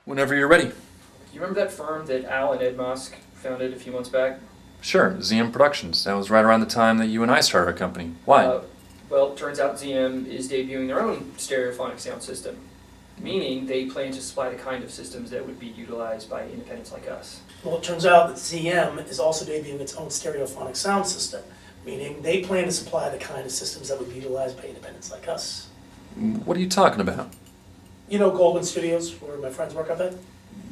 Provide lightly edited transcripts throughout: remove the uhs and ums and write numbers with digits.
Whenever you're ready. You remember that firm that Al and Ed Musk founded a few months back? Sure, ZM Productions. That was right around the time that you and I started our company. Why? Well, it turns out ZM is debuting their own stereophonic sound system, meaning they plan to supply the kind of systems that would be utilized by independents like us. Well, it turns out that ZM is also debuting its own stereophonic sound system, meaning they plan to supply the kind of systems that would be utilized by independents like us. What are you talking about? You know Goldwyn Studios, where my friends work up at?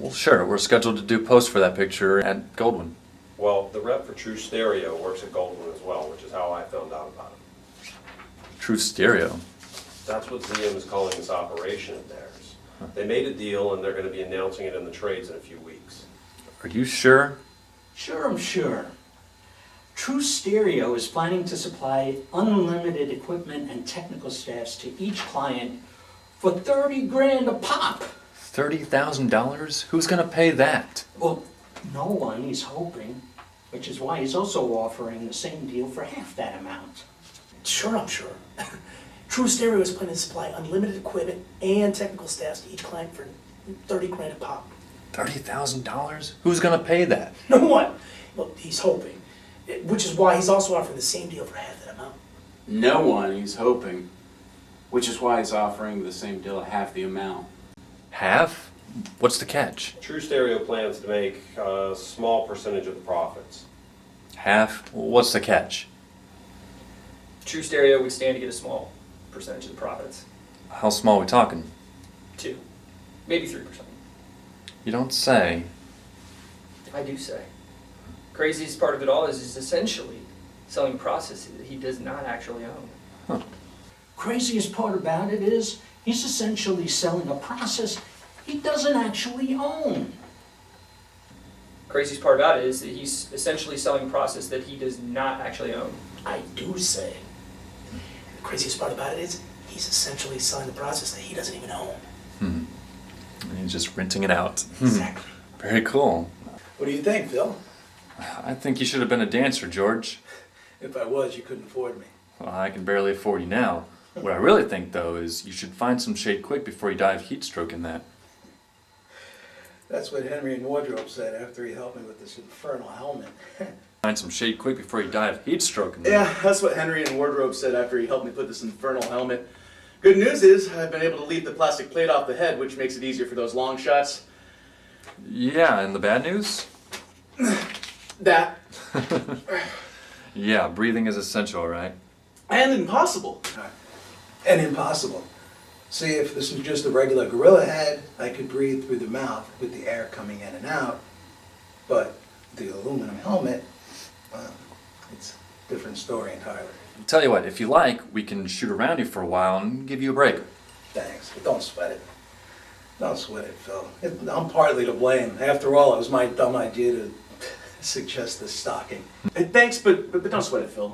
Well, sure. We're scheduled to do post for that picture at Goldwyn. Well, the rep for True Stereo works at Goldwyn as well, which is how I found out about it. True Stereo? That's what ZM is calling this operation of theirs. They made a deal and they're going to be announcing it in the trades in a few weeks. Are you sure? Sure, I'm sure. True Stereo is planning to supply unlimited equipment and technical staffs to each client for $30,000 a pop. $30,000? Who's gonna pay that? Well, no one, he's hoping, which is why he's also offering the same deal for half that amount. Sure, I'm sure. True Stereo is planning to supply unlimited equipment and technical staffs to each client for $30,000 a pop. $30,000? Who's gonna pay that? No one. Well, he's hoping, which is why he's also offering the same deal for half that amount. No one, he's hoping. Which is why he's offering the same deal at half the amount. Half? What's the catch? True Stereo plans to make a small percentage of the profits. Half? What's the catch? True Stereo would stand to get a small percentage of the profits. How small are we talking? 2, maybe 3%. You don't say. I do say. Craziest part of it all is he's essentially selling processes that he does not actually own. Huh. Craziest part about it is he's essentially selling a process he doesn't actually own. Craziest part about it is that he's essentially selling a process that he does not actually own. I do say. The craziest part about it is he's essentially selling the process that he doesn't even own. And he's just renting it out. Exactly. Very cool. What do you think, Phil? I think you should have been a dancer, George. If I was, you couldn't afford me. Well, I can barely afford you now. What I really think, though, is you should find some shade quick before you die of heat stroke in that. That's what Henry in Wardrobe said after he helped me with this infernal helmet. Find some shade quick before you die of heat stroke in that. Yeah, that's what Henry in Wardrobe said after he helped me put this infernal helmet. Good news is I've been able to leave the plastic plate off the head, which makes it easier for those long shots. Yeah, and the bad news? That. Yeah, breathing is essential, right? And impossible. And impossible. See, if this was just a regular gorilla head, I could breathe through the mouth with the air coming in and out. But the aluminum helmet, well, it's a different story entirely. Tell you what, if you like, we can shoot around you for a while and give you a break. Thanks, but don't sweat it. Don't sweat it, Phil. I'm partly to blame. After all, it was my dumb idea to suggest this stocking. Thanks, but don't sweat it, Phil.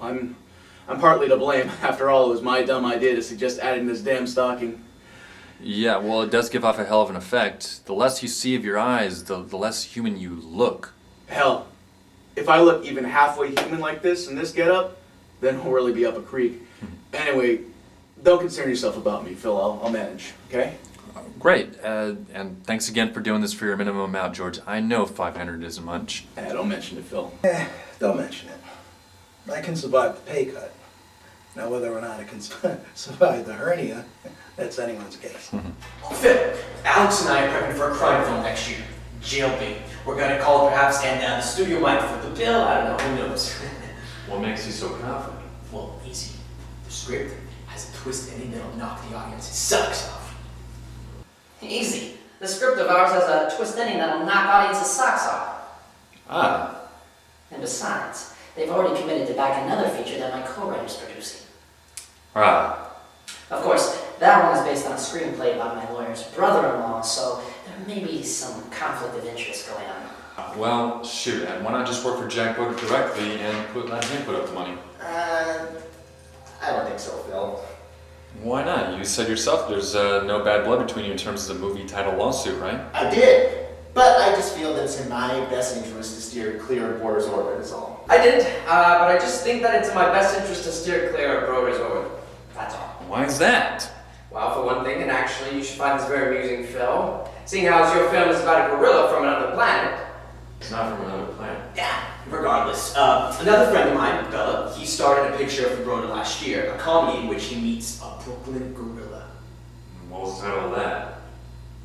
I'm partly to blame. After all, it was my dumb idea to suggest adding this damn stocking. Yeah, well, it does give off a hell of an effect. The less you see of your eyes, the less human you look. Hell, if I look even halfway human like this in this getup, then we'll really be up a creek. Anyway, don't concern yourself about me, Phil. I'll manage, okay? Great, and thanks again for doing this for your minimum amount, George. I know 500 isn't much. Don't mention it, Phil. Don't mention it. I can survive the pay cut. Now, whether or not I can survive the hernia, that's anyone's guess. Phil, Alex and I are prepping for a crime film next year. Jailbait. We're gonna call it perhaps and the studio might foot the bill. I don't know, who knows? What makes you so confident? Well, easy. The script has a twist ending that'll knock the audience's socks off. Easy. The script of ours has a twist ending that'll knock audiences' socks off. Ah. And besides, they've already committed to back another feature that my co-writer's producing. Ah. Of course, that one is based on a screenplay about my lawyer's brother-in-law, so there may be some conflict of interest going on. Well, shoot, why not just work for Jack Boder directly and let him put up the money? I don't think so, Phil. Why not? You said yourself there's no bad blood between you in terms of the movie title lawsuit, right? I did, but I just feel that it's in my best interest to steer clear of Borders orbit is all. I didn't, but I just think that it's in my best interest to steer clear of Broder's orbit. That's all. Why is that? Well, for one thing, and actually, you should find this very amusing, Phil. Seeing how your film is about a gorilla from another planet. It's not from another planet. Yeah, regardless. Another friend of mine, Bella, he starred in a picture of Verona last year, a comedy in which he meets a Brooklyn gorilla. What was the title of that?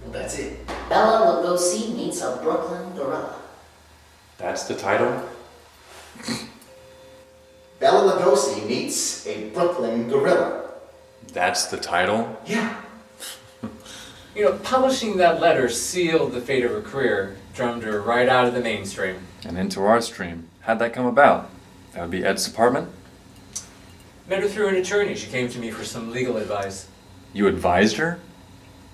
Well, that's it. Bella Lugosi meets a Brooklyn gorilla. That's the title? Bela Lugosi meets a Brooklyn gorilla. That's the title? Yeah. You know, publishing that letter sealed the fate of her career, drummed her right out of the mainstream. And into our stream. How'd that come about? That would be Ed's department? Met her through an attorney. She came to me for some legal advice. You advised her?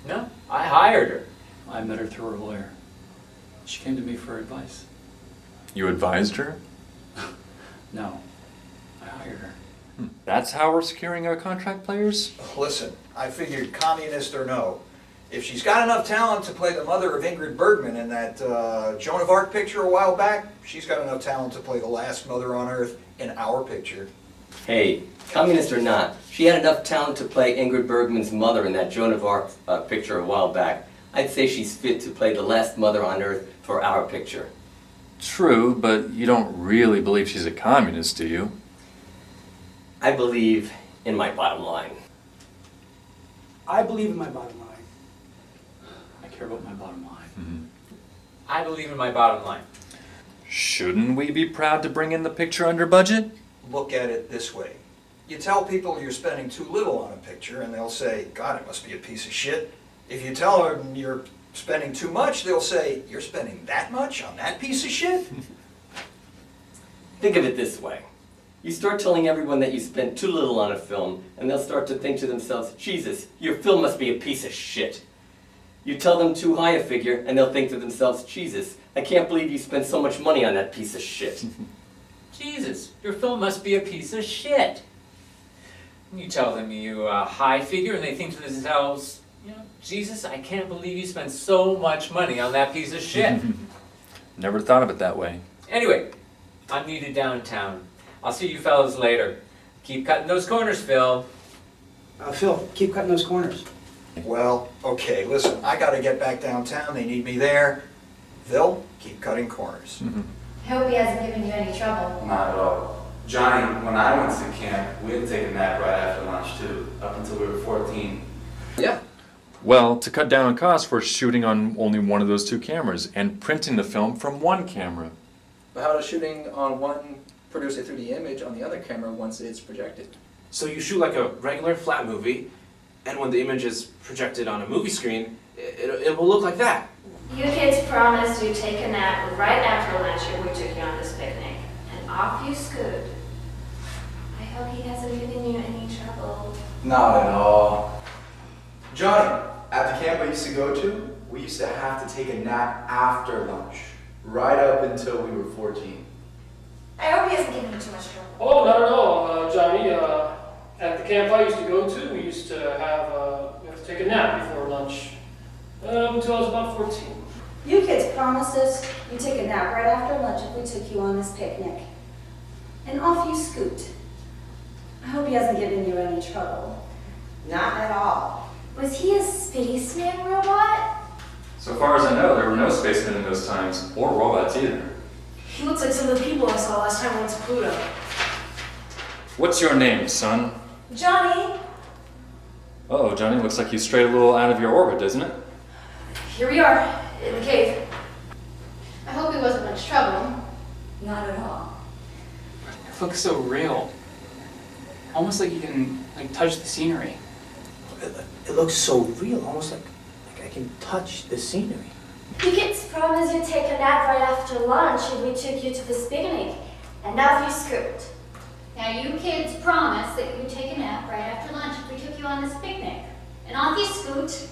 No, I hired her. I met her through her lawyer. She came to me for advice. You advised her? No, I hired her. That's how we're securing our contract players? Listen, I figured communist or no, if she's got enough talent to play the mother of Ingrid Bergman in that Joan of Arc picture a while back, she's got enough talent to play the last mother on Earth in our picture. Hey, communist or not, she had enough talent to play Ingrid Bergman's mother in that Joan of Arc picture a while back. I'd say she's fit to play the last mother on Earth for our picture. True, but you don't really believe she's a communist, do you? I believe in my bottom line. I believe in my bottom line. I care about my bottom line. I believe in my bottom line. Shouldn't we be proud to bring in the picture under budget? Look at it this way. You tell people you're spending too little on a picture and they'll say, God, it must be a piece of shit. If you tell them you're spending too much, they'll say, you're spending that much on that piece of shit? Think of it this way. You start telling everyone that you spent too little on a film, and they'll start to think to themselves, Jesus, your film must be a piece of shit. You tell them too high a figure, and they'll think to themselves, Jesus, I can't believe you spent so much money on that piece of shit. Jesus, your film must be a piece of shit. You tell them you high figure, and they think to themselves, you know, Jesus, I can't believe you spent so much money on that piece of shit. Never thought of it that way. Anyway, I'm needed downtown. I'll see you fellas later. Keep cutting those corners, Phil. Phil, keep cutting those corners. Well, okay, listen, I gotta get back downtown, they need me there. Phil, keep cutting corners. I hope he hasn't given you any trouble. Not at all. Johnny, when I went to camp, we had to take a nap right after lunch too, up until we were 14. Yeah. Well, to cut down on costs, we're shooting on only one of those two cameras and printing the film from one camera. But how does shooting on one produce a 3D image on the other camera once it's projected? So you shoot like a regular flat movie, and when the image is projected on a movie screen, it will look like that. You kids promised you'd take a nap right after lunch if we took you on this picnic. And off you scoot. I hope he hasn't given you any trouble. Not at all. Johnny, at the camp I used to go to, we used to have to take a nap after lunch, right up until we were 14. I hope he hasn't given you too much trouble. Oh, not at all, Johnny. At the camp I used to go to, we used to have to take a nap before lunch until I was about 14. You kids promised us you'd take a nap right after lunch if we took you on this picnic. And off you scoot. I hope he hasn't given you any trouble. Not at all. Was he a spaceman robot? So far as I know, there were no spacemen in those times, or robots either. He looks like some of the people I saw last time I went to Pluto. What's your name, son? Johnny! Uh-oh, Johnny, looks like you strayed a little out of your orbit, doesn't it? Here we are, in the cave. I hope he wasn't much trouble. Not at all. It looks so real. Almost like you can touch the scenery. It looks so real, almost like I can touch the scenery. You kids promised you'd take a nap right after lunch if we took you to this picnic. And off you scoot. Now you kids promised that you'd take a nap right after lunch if we took you on this picnic. And off you scoot.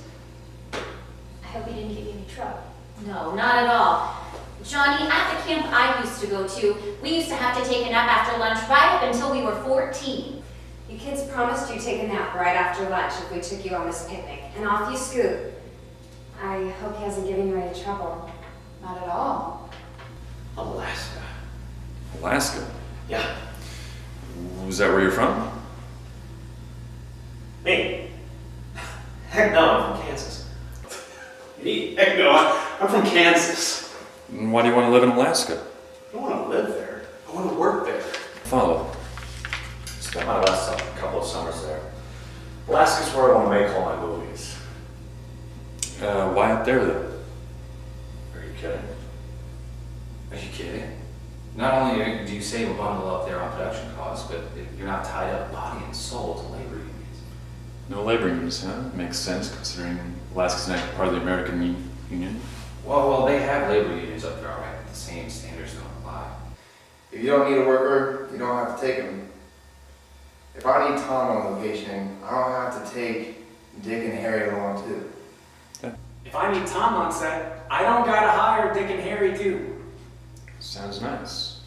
I hope he didn't give you any trouble. No, not at all. Johnny, at the camp I used to go to, we used to have to take a nap after lunch right up until we were 14. You kids promised you'd take a nap right after lunch if we took you on this picnic. And off you scoot. I hope he hasn't given you any trouble. Not at all. Alaska. Alaska? Yeah. Was that where you're from? Me? Heck no, I'm from Kansas. Heck no, I'm from Kansas. And why do you want to live in Alaska? I don't want to live there. I want to work there. Follow. Spent my last couple of summers there. Alaska's where I want to make all my movies. Why up there then? Are you kidding? Are you kidding? Not only do you save a bundle up there on production costs, but you're not tied up body and soul to labor unions. No labor unions, huh? Makes sense considering Alaska's not part of the American Union. Well, they have labor unions up there, all right, but the same standards don't apply. If you don't need a worker, you don't have to take him. If I need Tom on location, I don't have to take Dick and Harry along too. If I need Tom on set, I don't gotta hire Dick and Harry too. Sounds nice.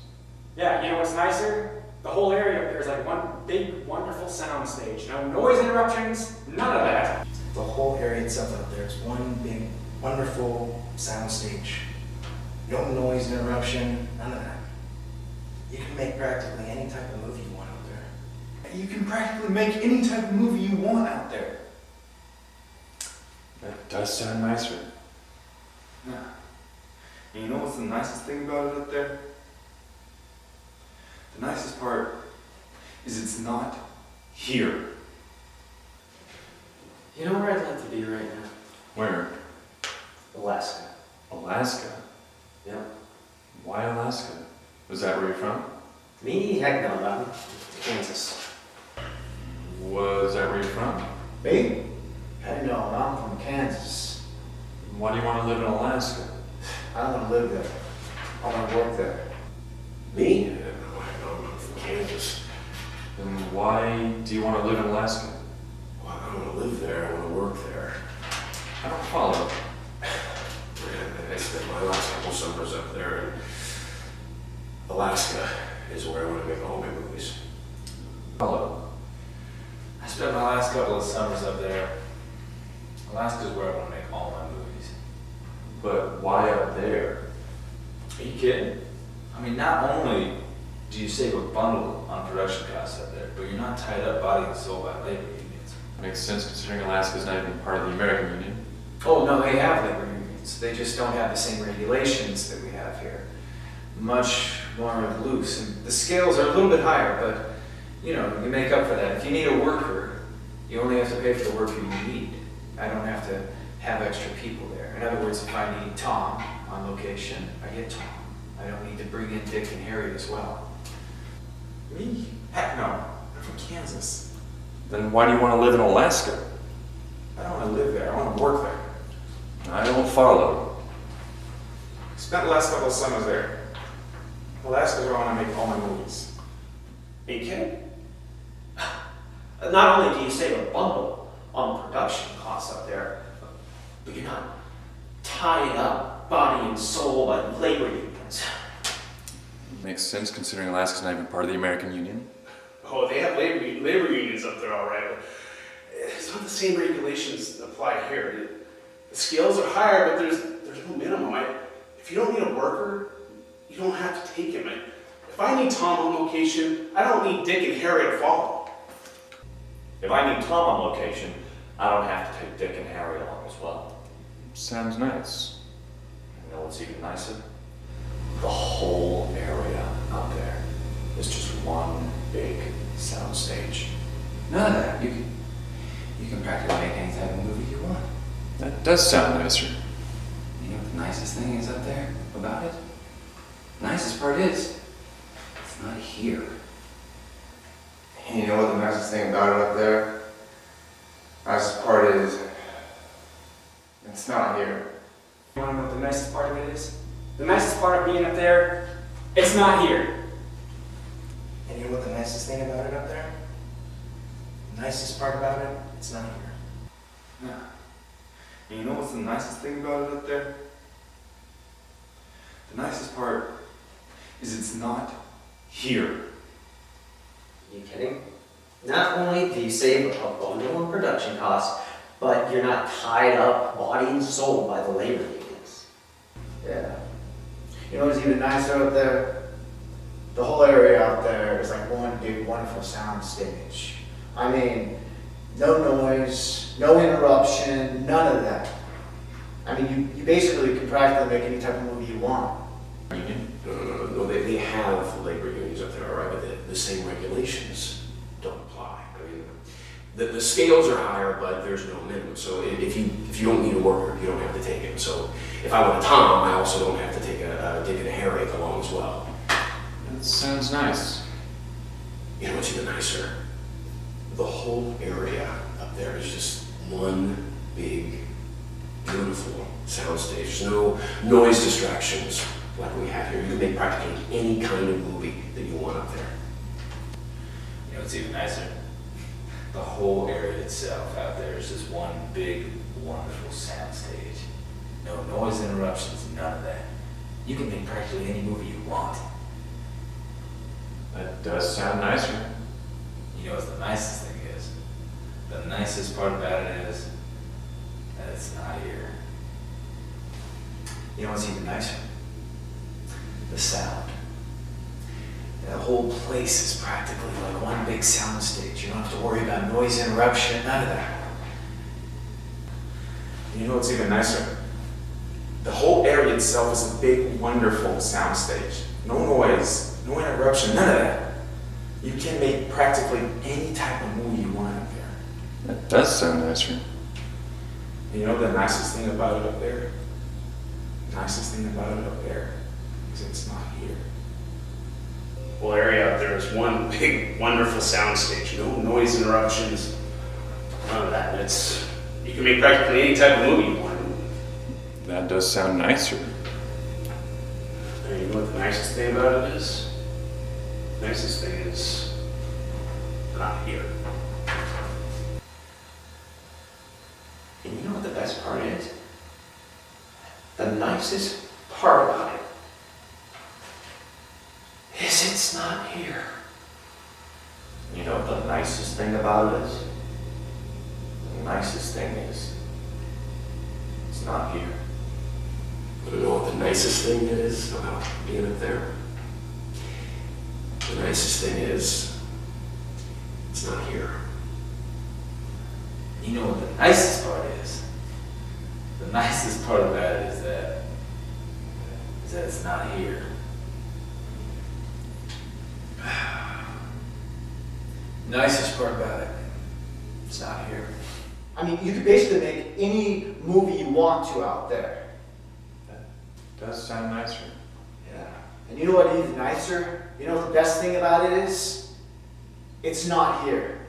Yeah, you know what's nicer? The whole area up here is like one big, wonderful sound stage. No noise interruptions, none of that. The whole area itself out there is one big, wonderful sound stage. No noise interruption, none of that. You can make practically any type of movie you want out there. You can practically make any type of movie you want out there. That does sound nicer. Yeah. And you know what's the nicest thing about it up there? The nicest part is it's not here. You know where I'd like to be right now? Where? Alaska. Alaska? Yeah. Why Alaska? Was that where you're from? Me? Heck no, Bobby. Kansas. Was that where you're from? Me? Heck no, I'm from Kansas. Why do you want to live in Alaska? I don't want to live there. I want to work there. Me? I'm from Kansas. Then why do you want to live in Alaska? Well, I don't want to live there, I want to work there. I don't follow. I spent my last couple summers up there, and Alaska is where I want to make all my movies. Follow. I spent my last couple of summers up there. Alaska's where I want to make all my movies. But why up there? Are you kidding? I mean, not only do you save a bundle on production costs up there, but you're not tied up body and soul by labor unions. Makes sense considering Alaska's not even part of the American Union. Oh, no, they have labor unions. They just don't have the same regulations that we have here. Much more loose. And the scales are a little bit higher, but, you know, you make up for that. If you need a worker, you only have to pay for the worker you need. I don't have to have extra people there. In other words, if I need Tom on location, I get Tom. I don't need to bring in Dick and Harry as well. Me? Heck no. I'm from Kansas. Then why do you want to live in Alaska? I don't want to live there. I want to work there. I don't follow. Spent the last couple of summers there. Alaska's where I want to make all my movies. Are you kidding? Not only do you save a bundle on production costs up there, but you're not tied up body and soul by labor unions. Makes sense considering Alaska's not even part of the American Union. Oh, they have labor unions up there, all right, but it's not the same regulations that apply here. The scales are higher, but there's no minimum. If you don't need a worker, you don't have to take him. If I need Tom on location, I don't need Dick and Harry to follow. If I need Tom on location, I don't have to take Dick and Harry along as well. Sounds nice. You know what's even nicer? The whole area out there is just one big sound stage. None of that. You can practically make any type of movie you want. That does sound nicer. You know what the nicest thing is up there about it? The nicest part is, it's not here. And you know what the nicest thing about it up there? Nicest part is, it's not here. You wanna know what the nicest part of it is? The nicest part of being up there, it's not here. And you know what the nicest thing about it up there? The nicest part about it, it's not here. Yeah. And you know what's the nicest thing about it up there? The nicest part is it's not here. Are you kidding? Not only do you save a bundle in production costs, but you're not tied up body and soul by the labor unions. Yeah. You know what's even nicer out there? The whole area out there is like one big, wonderful sound stage. I mean, No noise, no interruption, none of that. I mean, you basically can practically make any type of movie you want. No, they have labor unions up there, all right, but the same regulations don't apply. I mean, the scales are higher, but there's no minimum. So if you don't need a worker, you don't have to take him. So if I want a Tom, I also don't have to take a Dick and a Harry along as well. That sounds nice. You know what's even nicer? The whole area up there is just one big, beautiful soundstage. There's no noise distractions like we have here. You can make practically any kind of movie that you want up there. You know what's even nicer? The whole area itself out there is just one big, wonderful soundstage. No noise interruptions, none of that. You can make practically any movie you want. That does sound nicer. You know what the nicest thing is? The nicest part about it is that it's not here. You know what's even nicer? The sound. The whole place is practically like one big sound stage. You don't have to worry about noise interruption, none of that. You know what's even nicer? The whole area itself is a big, wonderful soundstage. No noise, no interruption, none of that. You can make practically any type of movie you want up there. That does sound nicer. You know the nicest thing about it up there? The nicest thing about it up there is it's not here. Whole area out there is one big, wonderful soundstage. No noise interruptions, none of that. You can make practically any type of movie you want. That does sound nicer. And you know what the nicest thing about it is? The nicest thing is not here. And you know what the best part is? The nicest part about it is it's not here. You know what the nicest thing about it is? The nicest thing is it's not here. But you know what the nicest thing is about being up there? The nicest thing is it's not here. You know what the nicest part is? The nicest part about it is that it's not here. Nicest part about it, it's not here. I mean, you could basically make any movie you want to out there. Does sound nicer. Yeah. And you know what even nicer? You know what the best thing about it is? It's not here.